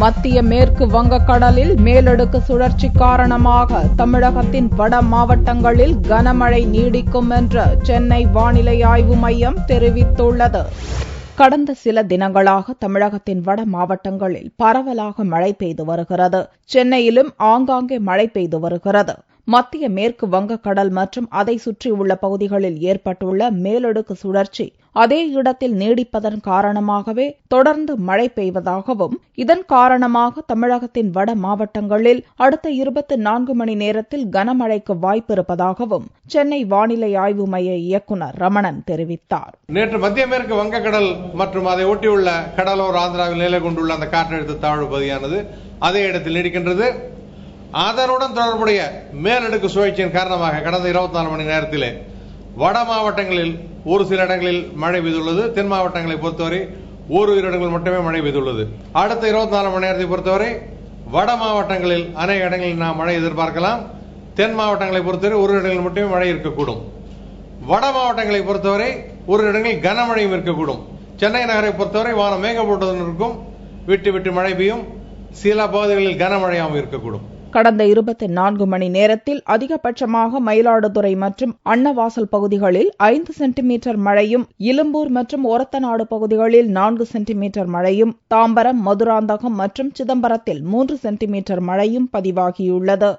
மத்திய மேற்கு வங்கக்கடலில் மேலடுக்கு சுழற்சி காரணமாக தமிழகத்தின் வட மாவட்டங்களில் கனமழை நீடிக்கும் என்று சென்னை வானிலை ஆய்வு மையம் தெரிவித்துள்ளது. கடந்த சில தினங்களாக தமிழகத்தின் வட மாவட்டங்களில் பரவலாக மழை பெய்து வருகிறது. சென்னையிலும் ஆங்காங்கே மழை பெய்து வருகிறது. மத்திய மேற்கு வங்கக்கடல் மற்றும் அதை சுற்றியுள்ள பகுதிகளில் ஏற்பட்டுள்ள மேலடுக்கு சுழற்சி அதே இடத்தில் நீடிப்பதன் காரணமாகவே தொடர்ந்து மழை பெய்வதாகவும், இதன் காரணமாக தமிழகத்தின் வட மாவட்டங்களில் அடுத்த 24 மணி நேரத்தில் கனமழைக்கு வாய்ப்பிருப்பதாகவும் சென்னை வானிலை ஆய்வு மைய இயக்குநர் ரமணன் தெரிவித்தார். நேற்று மத்திய மேற்கு வங்கக்கடல் மற்றும் அதை ஒட்டியுள்ள கடலோர ஆந்திராவில் நிலை கொண்டுள்ள அந்த காற்றழுத்த தாழ்வு பகுதியானது அதே இடத்தில் நீடிக்கின்றது. அதனுடன் தொடர்புடைய மேலடுக்கு சுழற்சியின் காரணமாக கடந்த 24 மணி நேரத்திலே வட மாவட்டங்களில் ஒரு சில இடங்களில் மழை பெய்துள்ளது. தென் மாவட்டங்களை பொறுத்தவரை ஓரிரு இடங்களில் மட்டுமே மழை பெய்துள்ளது. அடுத்த 24 மணி நேரத்தை பொறுத்தவரை வட மாவட்டங்களில் அநேக இடங்களில் நாம் மழை எதிர்பார்க்கலாம். தென் மாவட்டங்களை பொறுத்தவரை ஒரு இடங்களில் மட்டுமே மழை இருக்கக்கூடும். வட மாவட்டங்களை பொறுத்தவரை ஒரு இடங்களில் கனமழையும் இருக்கக்கூடும். சென்னை நகரை பொறுத்தவரை வானம் மேகமூட்டத்துடன் இருக்கும். விட்டு விட்டு மழை பெய்யும். சில பகுதிகளில் கனமழையாகவும் இருக்கக்கூடும். கடந்த 24 மணி நேரத்தில் அதிகபட்சமாக மயிலாடுதுறை மற்றும் அன்னவாசல் பகுதிகளில் 5 சென்டிமீட்டர் மழையும், இலும்பூர் மற்றும் ஒரத்தநாடு பகுதிகளில் 4 சென்டிமீட்டர் மழையும், தாம்பரம், மதுராந்தகம் மற்றும் சிதம்பரத்தில் 3 சென்டிமீட்டர் மழையும் பதிவாகியுள்ளது.